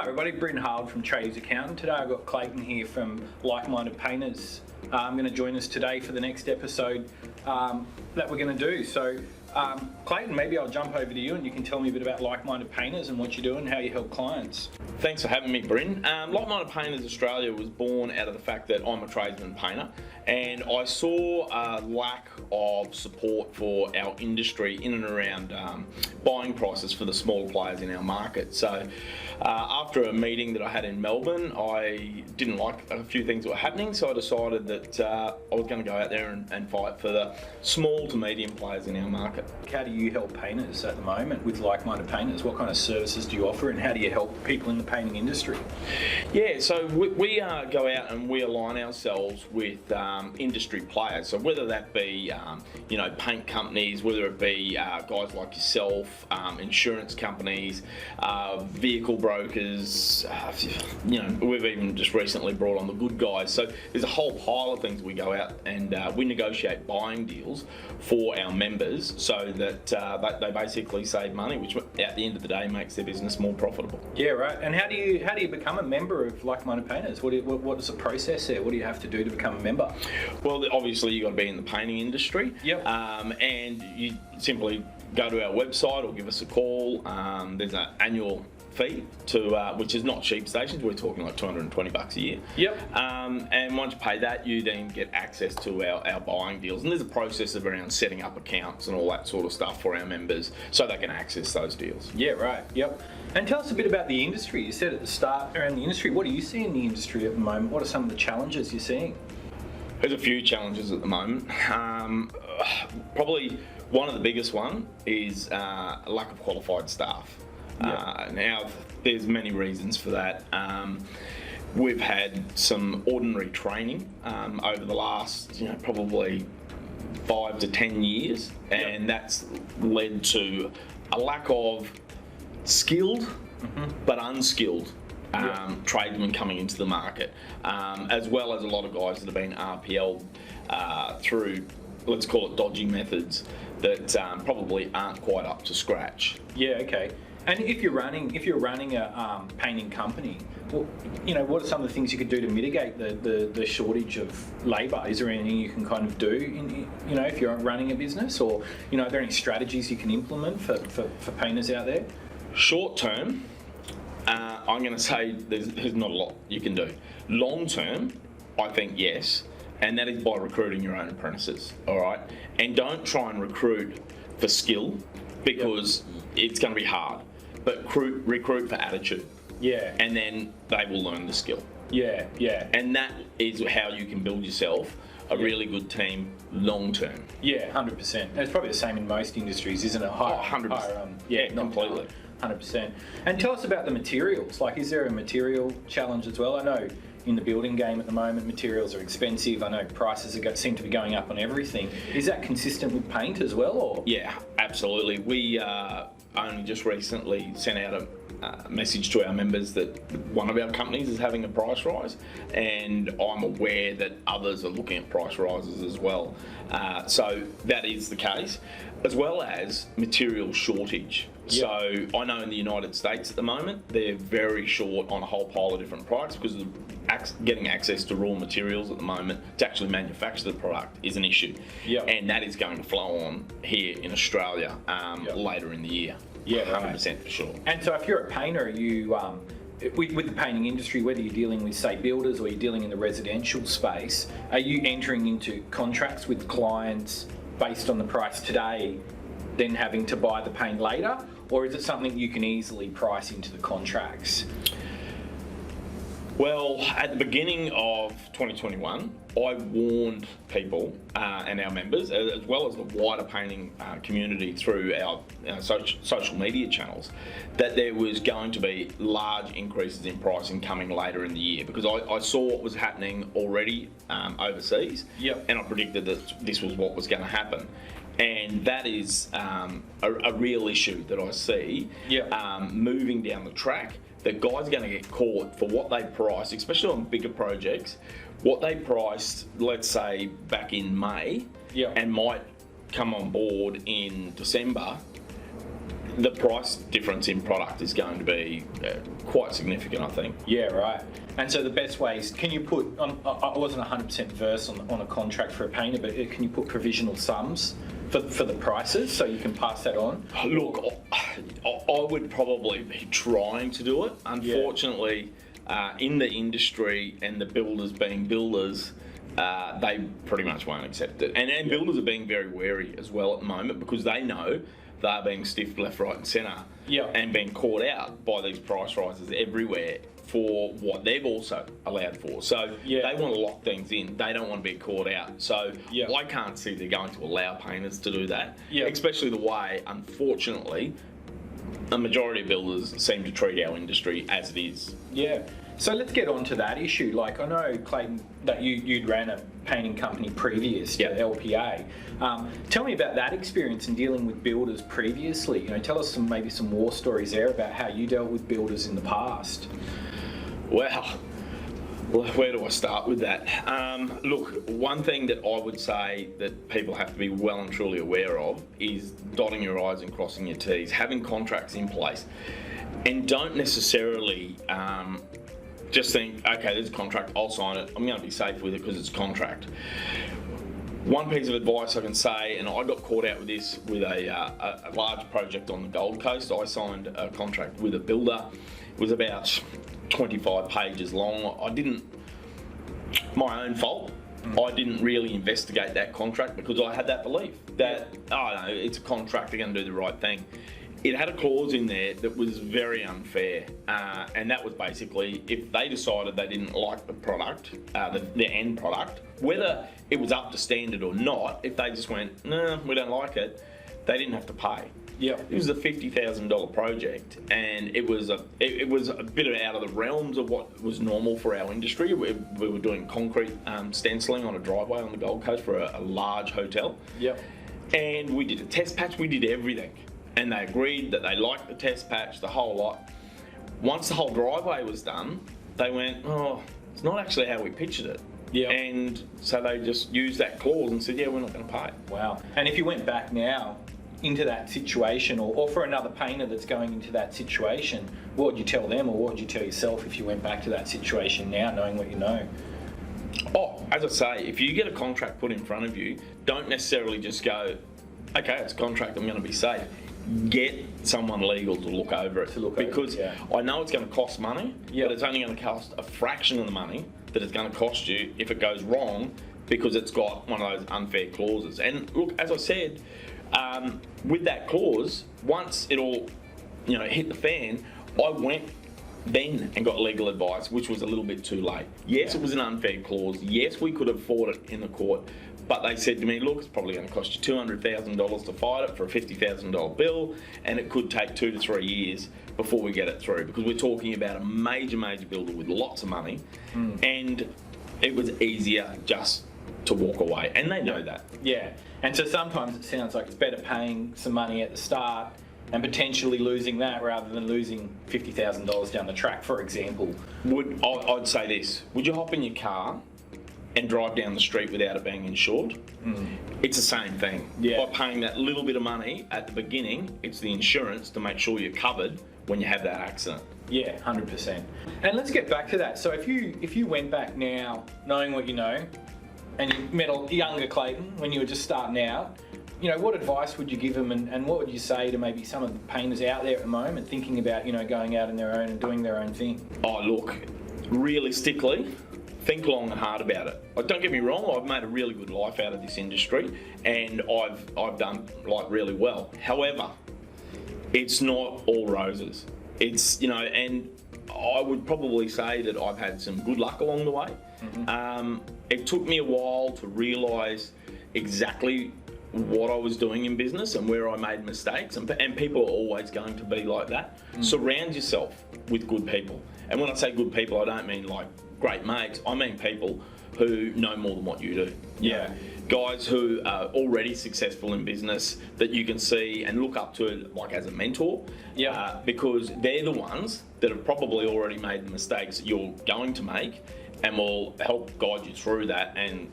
everybody, Bryn from Tradies Accountant. Today I've got Clayton here from Likeminded Painters. I'm going to join us today for the next episode that we're going to do. So Clayton, maybe I'll jump over to you and you can tell me a bit about Likeminded Painters and what you do and how you help clients. Thanks for having me, Bryn. Likeminded Painters Australia was born out of the fact that I'm a tradesman painter, and I saw a lack of support for our industry in and around buying prices for the smaller players in our market. So after a meeting that I had in Melbourne, I didn't like a few things that were happening, so I decided that I was going to go out there and fight for the small to medium players in our market. How do you help painters at the moment with Like-Minded Painters? What kind of services do you offer and how do you help people in the painting industry? Yeah, so we go out and we align ourselves with industry players. So whether that be paint companies, whether it be guys like yourself, insurance companies, vehicle brokers, we've even just recently brought on the good guys. So there's a whole pile of things we go out and we negotiate buying deals for our members so that they basically save money, which at the end of the day makes their business more profitable. Yeah, right. And how do you become a member of Like-Minded Painters? What is the process there? What do you have to do to become a member? Well, obviously you've got to be in the painting industry. Yep. And you simply go to our website or give us a call. There's an annual fee which is not cheap stations. We're talking like $220 a year. Yep. And once you pay that, you then get access to our buying deals. And there's a process of around setting up accounts and all that sort of stuff for our members so they can access those deals. Yeah, right. Yep. And tell us a bit about the industry. You said at the start around the industry. What do you see in the industry at the moment? What are some of the challenges you're seeing? There's a few challenges at the moment. Probably one of the biggest one is a lack of qualified staff. Yeah. Now, there's many reasons for that. We've had some ordinary training over the last, probably 5 to 10 years, and that's led to a lack of skilled but unskilled tradesmen coming into the market, as well as a lot of guys that have been RPL'd through, let's call it dodgy methods that probably aren't quite up to scratch. Yeah, okay. And if you're running a painting company, well, what are some of the things you could do to mitigate the shortage of labour? Is there anything you can kind of do, if you're running a business, or are there any strategies you can implement for painters out there? Short term, I'm going to say there's not a lot you can do. Long term, I think yes, and that is by recruiting your own apprentices. All right, and don't try and recruit for skill because it's going to be hard. But recruit for attitude. Yeah. And then they will learn the skill. Yeah, yeah. And that is how you can build yourself a really good team long term. Yeah, 100%. It's probably the same in most industries, isn't it? 100%. Yeah, completely. 100%. And tell us about the materials. Like, is there a material challenge as well? I know in the building game at the moment, materials are expensive. I know prices seem to be going up on everything. Is that consistent with paint as well? Or? Yeah, absolutely. We only just recently sent out a message to our members that one of our companies is having a price rise, and I'm aware that others are looking at price rises as well. So that is the case, as well as material shortage. Yep. So I know in the United States at the moment, they're very short on a whole pile of different products because of getting access to raw materials at the moment to actually manufacture the product is an issue. Yep. And that is going to flow on here in Australia later in the year. Yeah, 100% for sure. And so if you're a painter, you with the painting industry, whether you're dealing with, say, builders or you're dealing in the residential space, are you entering into contracts with clients based on the price today, then having to buy the paint later? Or is it something you can easily price into the contracts? Well, at the beginning of 2021, I warned people and our members, as well as the wider painting community through our social media channels, that there was going to be large increases in pricing coming later in the year, because I saw what was happening already overseas. Yep. And I predicted that this was what was going to happen. And that is a real issue that I see moving down the track, that guys are going to get caught for what they price, especially on bigger projects, what they priced, let's say, back in May, and might come on board in December. the price difference in product is going to be quite significant, I think. Yeah, right. And so the best ways, can you put, I wasn't 100% versed on a contract for a painter, but can you put provisional sums for the prices so you can pass that on? Look, I would probably be trying to do it. Unfortunately, in the industry and the builders being builders, they pretty much won't accept it. And builders are being very wary as well at the moment because they know they're being stiffed left, right and centre and being caught out by these price rises everywhere for what they've also allowed for. So they want to lock things in. They don't want to be caught out. So I can't see they're going to allow painters to do that, especially the way, unfortunately, a majority of builders seem to treat our industry as it is. Yeah. So let's get on to that issue. Like, I know, Clayton, that you'd ran a painting company previous to LPA. Tell me about that experience in dealing with builders previously. You know, tell us maybe some war stories there about how you dealt with builders in the past. Well, where do I start with that? Look, one thing that I would say that people have to be well and truly aware of is dotting your I's and crossing your T's, having contracts in place, and don't necessarily just think, okay, there's a contract, I'll sign it, I'm going to be safe with it because it's a contract. One piece of advice I can say, and I got caught out with this with a large project on the Gold Coast. I signed a contract with a builder. It was about 25 pages long. My own fault. I didn't really investigate that contract because I had that belief that, oh no, it's a contract, they're going to do the right thing. It had a clause in there that was very unfair, and that was basically if they decided they didn't like the product, the end product, whether it was up to standard or not, if they just went, no, we don't like it, they didn't have to pay. Yeah, it was a $50,000 project, and it was a bit out of the realms of what was normal for our industry. We were doing concrete stenciling on a driveway on the Gold Coast for a large hotel. Yeah, and we did a test patch. We did everything, and they agreed that they liked the test patch, the whole lot. Once the whole driveway was done, they went, oh, it's not actually how we pictured it. Yeah, and so they just used that clause and said, yeah, we're not going to pay. Wow. And if you went back now into that situation, or for another painter that's going into that situation, what would you tell them, or what would you tell yourself if you went back to that situation now, knowing what you know? Oh, as I say, if you get a contract put in front of you, don't necessarily just go, okay, it's a contract, I'm going to be safe. Get someone legal to look over it, because I know it's going to cost money, but it's only going to cost a fraction of the money that it's going to cost you if it goes wrong, because it's got one of those unfair clauses. And look, as I said, with that clause, once it all, hit the fan, I went then and got legal advice, which was a little bit too late. Yes, it was an unfair clause. Yes, we could have fought it in the court, but they said to me, look, it's probably going to cost you $200,000 to fight it for a $50,000 bill, and it could take 2 to 3 years before we get it through, because we're talking about a major builder with lots of money, and it was easier just to walk away, and they know that. Yeah, and so sometimes it sounds like it's better paying some money at the start and potentially losing that rather than losing $50,000 down the track, for example. I'd say this, would you hop in your car and drive down the street without it being insured? It's the same thing. By paying that little bit of money at the beginning, it's the insurance to make sure you're covered when you have that accident. Yeah, 100%. And let's get back to that. So if you went back now, knowing what you know, and you met a younger Clayton when you were just starting out, what advice would you give them, and what would you say to maybe some of the painters out there at the moment thinking about, going out on their own and doing their own thing? Oh, look, realistically, think long and hard about it. Don't get me wrong, I've made a really good life out of this industry, and I've done really well. However, it's not all roses. It's, and I would probably say that I've had some good luck along the way. It took me a while to realise exactly what I was doing in business and where I made mistakes, and people are always going to be like that. Surround yourself with good people. And when I say good people, I don't mean like great mates, I mean people who know more than what you do. Yeah. Guys who are already successful in business that you can see and look up to like as a mentor. Because they're the ones that have probably already made the mistakes that you're going to make, and will help guide you through that and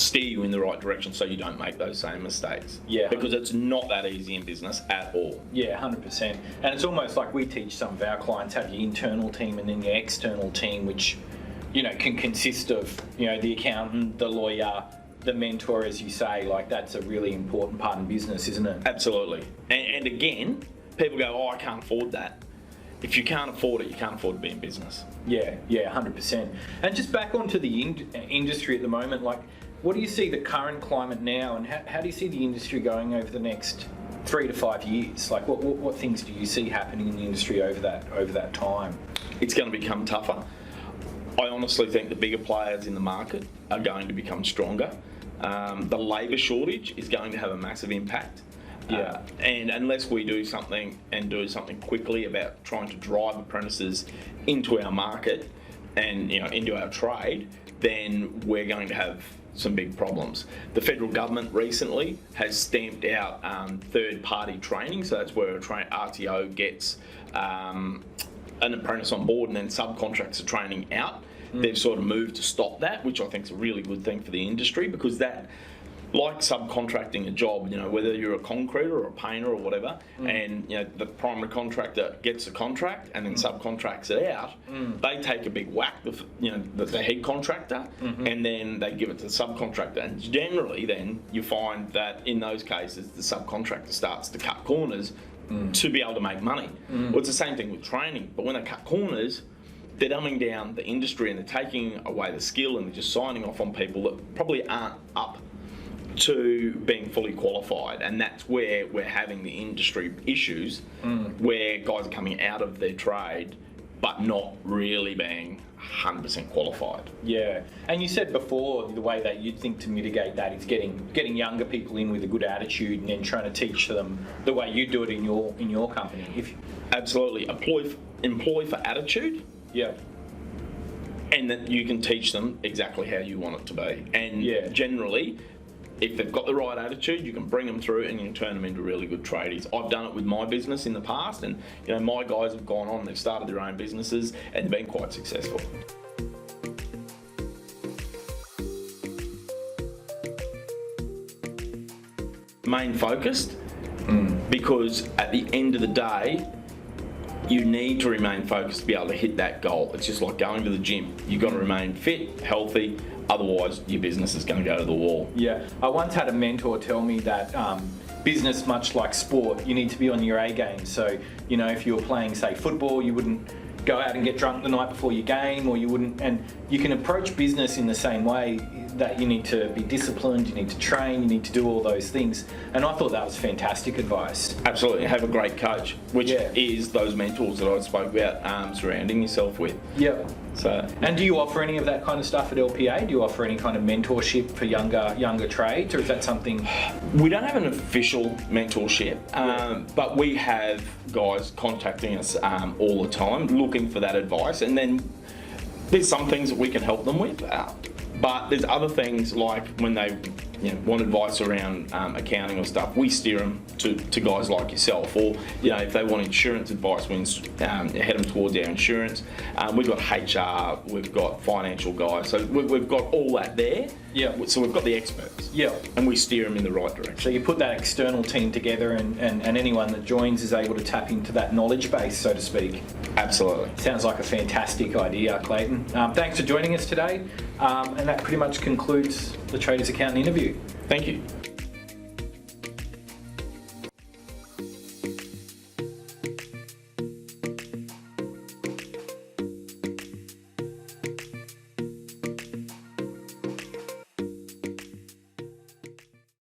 steer you in the right direction so you don't make those same mistakes. Yeah. Because it's not that easy in business at all. Yeah, 100%. And it's almost like we teach some of our clients have your internal team and then your external team, which, can consist of, the accountant, the lawyer, the mentor, as you say. Like, that's a really important part in business, isn't it? Absolutely. And again, people go, oh, I can't afford that. If you can't afford it, you can't afford to be in business. Yeah, 100%. And just back onto the industry at the moment, like, what do you see the current climate now, and how do you see the industry going over the next 3 to 5 years? Like, what things do you see happening in the industry over that time? It's going to become tougher. I honestly think the bigger players in the market are going to become stronger. The labour shortage is going to have a massive impact. Yeah. And unless we do something quickly about trying to drive apprentices into our market and into our trade, then we're going to have some big problems. The federal government recently has stamped out third-party training, so that's where a RTO gets an apprentice on board and then subcontracts the training out. They've sort of moved to stop that, which I think is a really good thing for the industry, because that, like subcontracting a job, whether you're a concreter or a painter or whatever, and the primary contractor gets a contract and then subcontracts it out, they take a big whack with the head contractor, and then they give it to the subcontractor. And generally, then you find that in those cases, the subcontractor starts to cut corners to be able to make money. Well, it's the same thing with training, but when they cut corners, they're dumbing down the industry and they're taking away the skill, and they're just signing off on people that probably aren't up to being fully qualified. And that's where we're having the industry issues, where guys are coming out of their trade but not really being 100% qualified. Yeah, and you said before the way that you'd think to mitigate that is getting younger people in with a good attitude and then trying to teach them the way you do it in your company. Absolutely. Employ for attitude. Yeah. And that you can teach them exactly how you want it to be. And generally, if they've got the right attitude, you can bring them through and you can turn them into really good tradies. I've done it with my business in the past, and my guys have gone on, they've started their own businesses and they've been quite successful. Main focused, because at the end of the day, you need to remain focused to be able to hit that goal. It's just like going to the gym. You've got to remain fit, healthy, otherwise your business is going to go to the wall. Yeah, I once had a mentor tell me that business, much like sport, you need to be on your A game. So, if you were playing, say, football, you wouldn't go out and get drunk the night before your game, or you wouldn't, and you can approach business in the same way, that you need to be disciplined, you need to train, you need to do all those things. And I thought that was fantastic advice. Absolutely. Have a great coach, which is those mentors that I spoke about, surrounding yourself with. Yep. So, and do you offer any of that kind of stuff at LPA? Do you offer any kind of mentorship for younger trades, or is that something? We don't have an official mentorship, but we have guys contacting us all the time looking for that advice, and then there's some things that we can help them with. But there's other things, like when they want advice around accounting or stuff, we steer them to guys like yourself. Or if they want insurance advice, we head them towards our insurance. We've got HR, we've got financial guys, so we've got all that there. Yeah. So we've got the experts. Yeah. And we steer them in the right direction. So you put that external team together, and anyone that joins is able to tap into that knowledge base, so to speak. Absolutely. Sounds like a fantastic idea, Clayton. Thanks for joining us today. And that pretty much concludes the Traders Accountant interview. Thank you.